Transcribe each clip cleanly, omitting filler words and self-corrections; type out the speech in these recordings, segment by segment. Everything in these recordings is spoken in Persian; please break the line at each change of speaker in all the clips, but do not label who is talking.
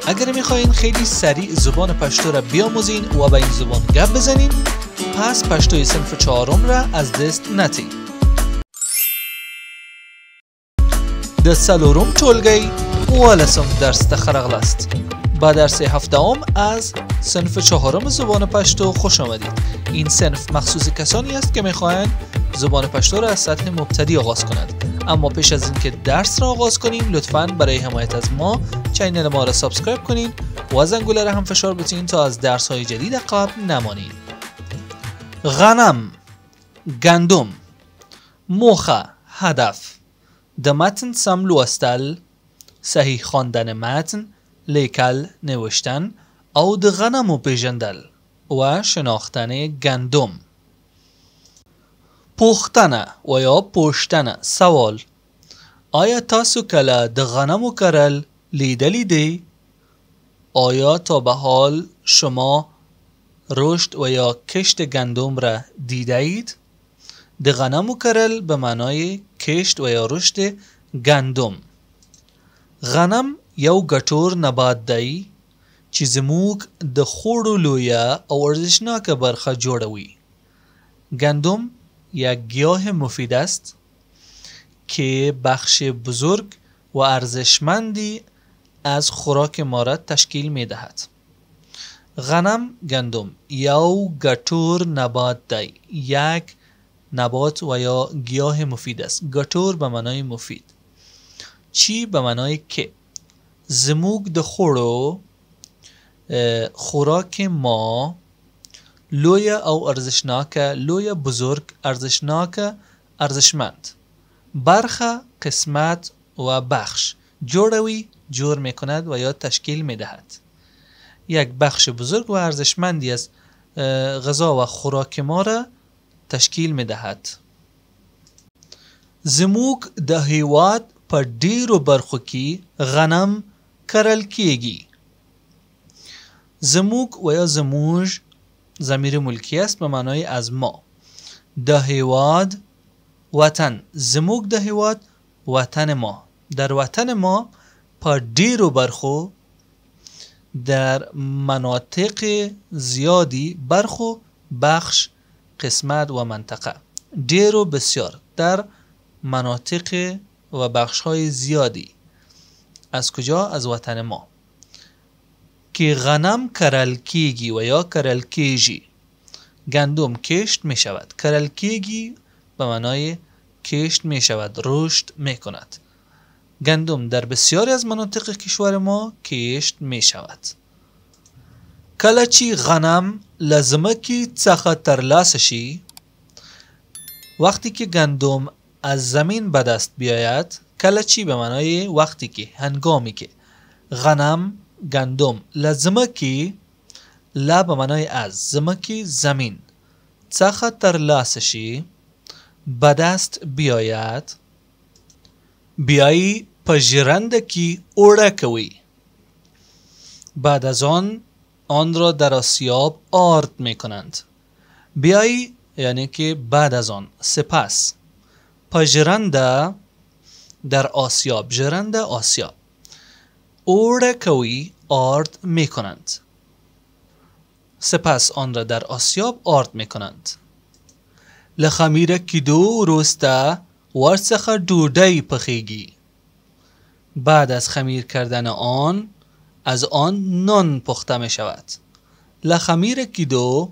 اگر میخواین خیلی سریع زبان پشتو را بیاموزین و با این زبان گپ بزنین، پس پشتوی صنف 4 را از دست ندین. د سلورم ټولګي اوولسم درس ته خرغلاست. با درس هفتم از صنف 4 زبان پشتو خوش آمدید. این صنف مخصوص کسانی است که میخواهند زبان پشتو را از سطح مبتدی آغاز کنند. اما پیش از اینکه درس را آغاز کنیم لطفاً برای حمایت از ما چینل ما را سابسکرایب کنین و زنگوله را هم فشار بتین تا از درس های جدید قبل نمانید. غنم، گندم، موخه، هدف، د متن سم لوستل، صحیح خواندن متن، لیکل نوشتن او د غنمو پیژندل و شناختن گندم. پوښتنه و یا پوښتنه، سوال: آیا تاسو کله د غنمو کرل لیدلی دی؟ آیا تا به حال شما رشد و یا کشت گندم را دیده اید؟ د غنمو کرل به معنای کشت و یا رشد گندم. غنم یو ګټور نبات دی چې زموږ د خوړو لویه او ارزشناکه برخه جوړوي. گندم یک گیاه مفید است که بخش بزرگ و ارزشمندی از خوراک ما را تشکیل می دهد. غنم، گندم یو ګټور نبات دی، یک نبات و یا گیاه مفید است. ګټور به معنای مفید، چی به معنای که. زموږ د خوړو خوراک ما لوی او ارزشناکه، لوی بزرگ، ارزشناکه، ارزشمند. برخه، قسمت و بخش جوړوي، جور میکند و یا تشکیل میدهد. یک بخش بزرگ و ارزشمندی از غذا و خوراک ما را تشکیل میدهد. زموږ د هیواد په ډیرو برخو کې غنم کرل کیږي. زموږ و یا زموږ ضمیر ملکی است به معنای از ما. د هیواد، وطن، زموږ د هیواد وطن ما. در وطن ما په ډیرو برخو، در مناطق زیادی، برخو، بخش، قسمت و منطقه، ډیرو بسیار، در مناطق و بخش های زیادی. از کجا؟ از وطن ما. که غنم کرل کیگی و یا کرل کیجی. گندم کشت می شود. کرل کیگی به معنای کشت می شود، رشد می کند. گندم در بسیاری از مناطق کشور ما کشت می شود. کله چې غنم له ځمکې څخه ترلاسه شي، وقتی که گندم از زمین به دست بیاید، کله چی به معنای وقتی که، هنگامی که غنم، گندم له ځمکې، له به معنای از، ځمکې، زمین، څخه ترلاسه شي، به دست بیاید، بیایی په ژرنده کې اوړه کوي. بعد از آن را در آسیاب آرد می کنند. بیایی یعنی که بعد از آن، سپس. په ژرنده در آسیاب، ژرنده آسیاب، اوړه کوي، آرد می کنند. سپس آن را در آسیاب آرد می کنند. له خمیره کیدو وروسته ورڅخه ډوډۍ پخیږي. بعد از خمیر کردن آن، از آن نان پخته می شود. له خمیر کیدو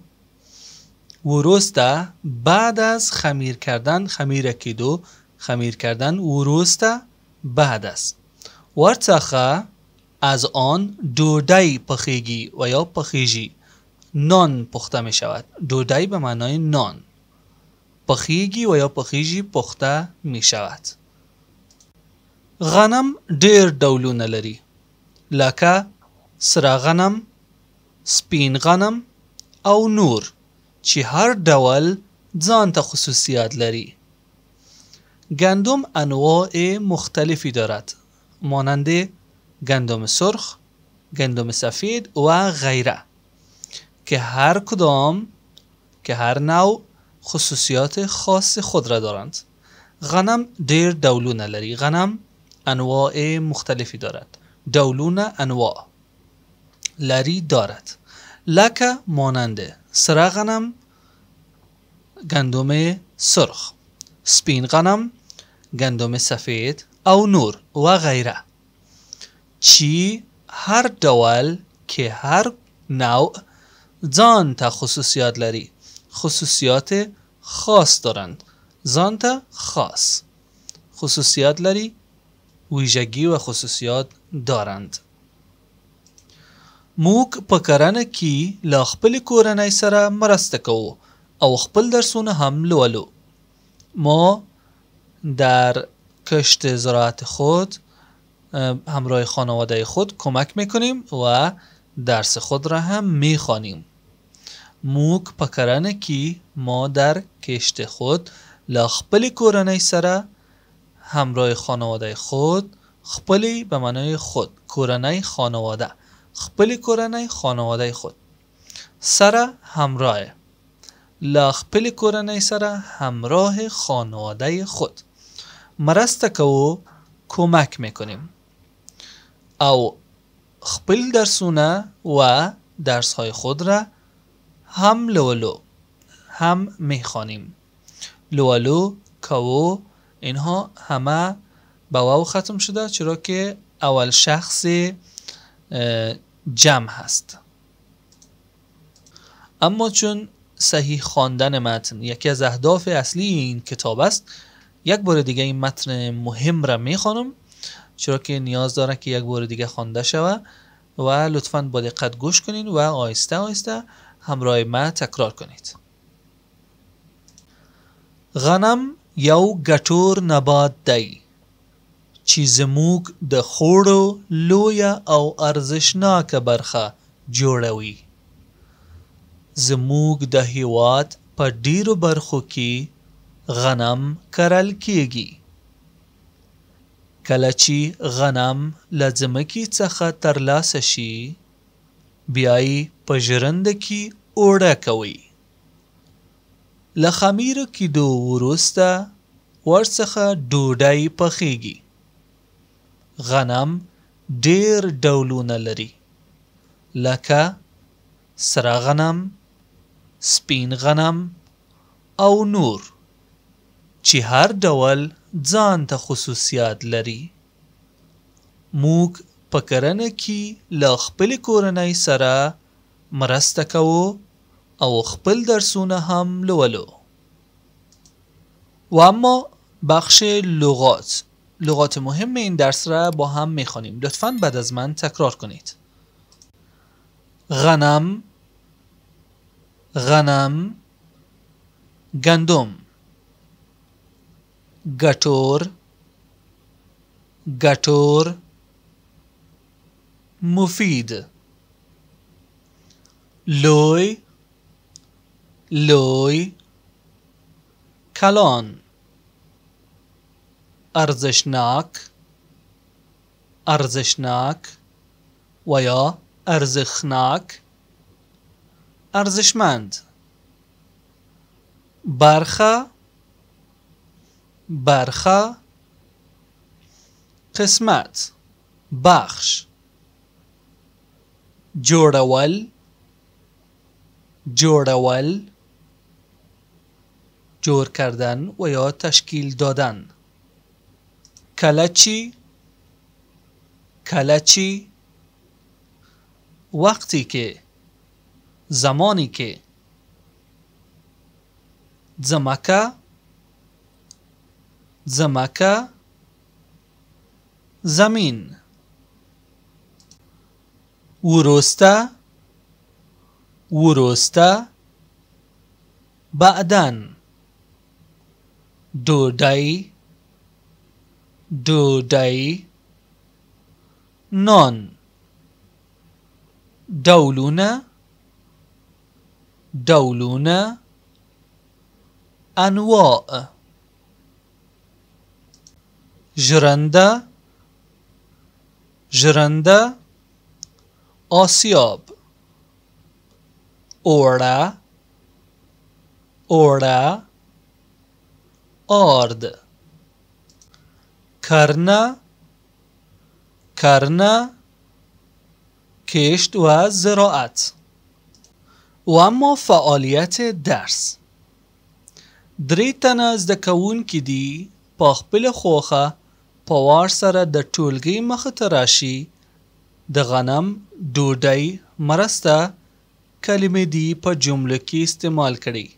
وروسته، بعد از خمیر کردن، خمیر کیدو، خمیر کردن، وروسته بعد از، ورڅخه از آن ډوډۍ پخیږي و یا پخیږي، نان پخته می شود. ډوډۍ به معنای نان، پخیږي و یا پخیږي، پخته می شود. غنم ډیر ډولونه لري، لکه سره غنم، سپین غنم او نور، چې هر ډول ځان ته خصوصیات لري. گندم انواع مختلفی دارد، مانند گندم سرخ، گندم سفید و غیره، که هر کدام، که هر نوع خصوصیات خاص خود را دارند. غنم ډیر ډولونه لري. غنم انواع مختلفی دارد. ډولونه، انواع. لری دارد. لکه ماننده، سره غنم گندم سرخ، سپین غنم گندم سفید او نور و غیره. چی هر ډول که هر نوع ځان ته خصوصیات لري، خصوصیات خاص دارند. ځان ته خاص خصوصیات لري، ویژگی و خصوصیات دارند. موږ په کرنه کې له خپل کورنۍ سره مرسته کوو او خپل درسونه هم لولو. ما در کشت زراعت خود همراه خانواده خود کمک میکنیم و درس خود را هم میخوانیم. موږ په کرنه کې ما در کشت خود له خپل کورنۍ سره همراه خانواده خود، خپلی به معنای خود، کورنۍ خانواده، خپل کورنۍ خانواده خود، سره همراه، له خپل کورنۍ سره همراه خانواده خود مرسته کوو، کمک میکنیم او خپل درسونه و درسهای خود را هم لولو، هم میخوانیم. لولو، کوو، اینها همه با واو ختم شده چرا که اول شخص جمع هست. اما چون صحیح خواندن متن یکی از اهداف اصلی این کتاب است، یک بار دیگه این متن مهم را میخوانم چرا که نیاز داره که یک بار دیگه خوانده شود و لطفاً با دقت گوش کنین و آهسته آهسته همراه ما تکرار کنید. غنم یو ګټور نبات دی چې زموږ د خوړو لویه او ارزشناکه برخه جوړوي. زموږ د هیواد په ډیرو برخو کې غنم کرل کیږي. کله چې غنم له ځمکې څخه ترلاسه شي، بیا یې په ژرنده کې اوړه کوي. له خمیره کېدو وروسته ورڅخه ډوډۍ پخیږي. غنم ډیر ډولونه لري لکه سره غنم، سپین غنم او نور چې هر ډول ځان ته خصوصیات لري. موږ په کرنه کې له خپل کورنۍ سره مرسته کوو او خپل درسونه هم لولو. و اما بخش لغات مهم این درس را با هم میخوانیم. لطفاً بعد از من تکرار کنید. غنم، غنم، گندم، گټور، گټور، مفید، لوی، لوی، کلان، ارزشناک، ارزشناک و یا ارزشناک، ارزشمند، برخه، برخه، قسمت، بخش، جوړول، جوړول، جور کردن و یا تشکیل دادن. کلچی، کلچی، وقتی که، زمانی که. زمکه، زمکه، زمین. ورسته، ورسته، بعدن. ډوډۍ، ډوډۍ، نان. ډولونه، ډولونه، انواع. ژرنده، ژرنده، آسیاب. اوړه، اوړه، آرد. کرنه، کرنه، کشت و زراعت. و اما فعالیت درس. درې تنه زده کوونکي دي په خپله خوښه په وار سره د ټولګي مخې ته راشي. د غنم، ډوډۍ، مرسته کلمې دي په جملو کې استعمال کړي.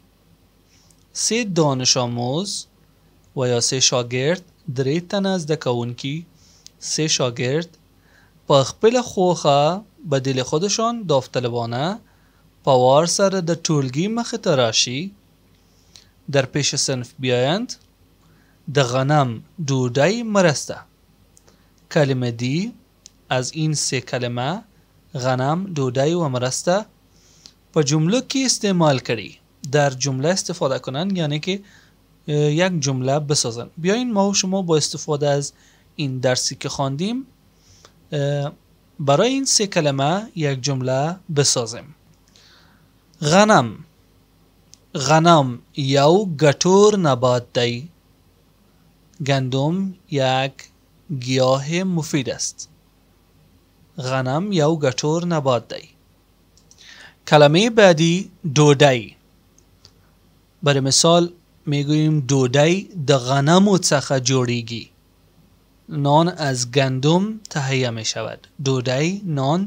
سه دانش آموز و یا سه شاگرد، درې تنه زده کوونکي، سه شاگرد په خپله خوښه به دل خودشان داوطلبانه په وار سره د ټولګي مخې ته راشي، در پیش صنف بیایند. د غنم، ډوډۍ، مرسته کلمه دی از این سه کلمه غنم، ډوډۍ و مرسته په جملو کې استعمال کړي. در جمله استفاده کنن یعنی که یک جمله بسازن. بیاین ما و شما با استفاده از این درسی که خواندیم برای این سه کلمه یک جمله بسازیم. غنم. غنم یو گټور نبات دی. گندم یک گیاه مفید است. غنم یو گټور نبات دی. کلمه بعدی ډوډۍ. برای مثال میگوییم ډوډۍ د غنمو څخه جوړیږي. نان از گندم تهیه می شود. ډوډۍ نان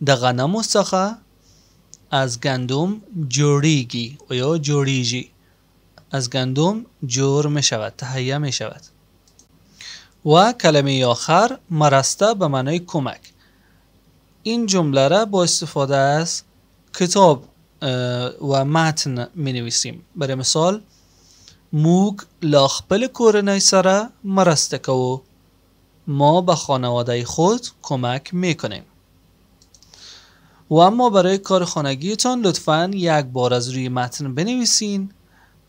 د غنمو څخه از گندم جوړیږي و یا جوړیږي. از گندم جور می شود، تهیه می شود. و کلمه آخر مرسته به معنای کمک. این جمله را با استفاده از کتاب و متن می نویسیم. برای مثال موږ له خپل کورنۍ سره مرسته کوو. ما به خانواده خود کمک میکنیم. و اما برای کار خانگیتان لطفاً یک بار از روی متن بنویسین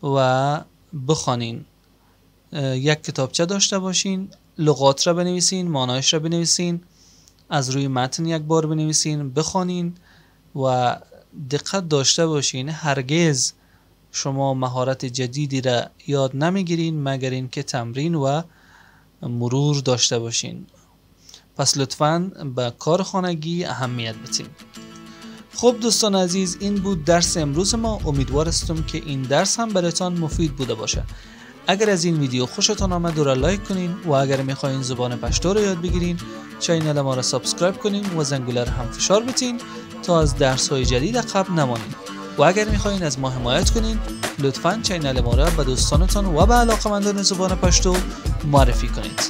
و بخوانین. یک کتابچه داشته باشین، لغات را بنویسین، معنایش را بنویسین، از روی متن یک بار بنویسین، بخوانین و دقت داشته باشین هرگز شما مهارت جدیدی را یاد نمیگیرین مگر اینکه تمرین و مرور داشته باشین. پس لطفاً به کار خانگی اهمیت بدین. خب دوستان عزیز، این بود درس امروز ما. امیدوار هستم که این درس هم براتان مفید بوده باشه. اگر از این ویدیو خوشتان آمد را لایک کنین و اگر میخواین زبان پشتو رو یاد بگیرین چینل ما را سابسکرایب کنین و زنگوله رو هم فشار بدین تا از درس های جدید عقب نمانین. و اگر میخواین از ما حمایت کنین لطفاً چینل ما را به دوستانتان و به علاقمندان زبان پشتو معرفی کنید.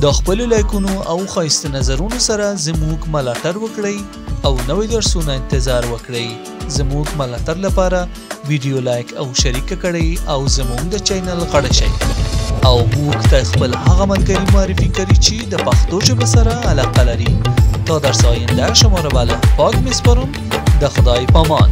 د خپل لایکونو او خایسته نظرونو سره زموږ ملاتړ وکړئ او نوې درسونه انتظار وکړئ. زموږ ملاتړ لپاره ویډیو لایک او شریک کړئ او زموږ د چینل غړي شئ او موږ ته خپل هغه ملګري معرفي کړئ چې د پښتو ژبې سره علاقه لري. تا درس آینده شما را به الله پاک میسپارم. د خدای پامان.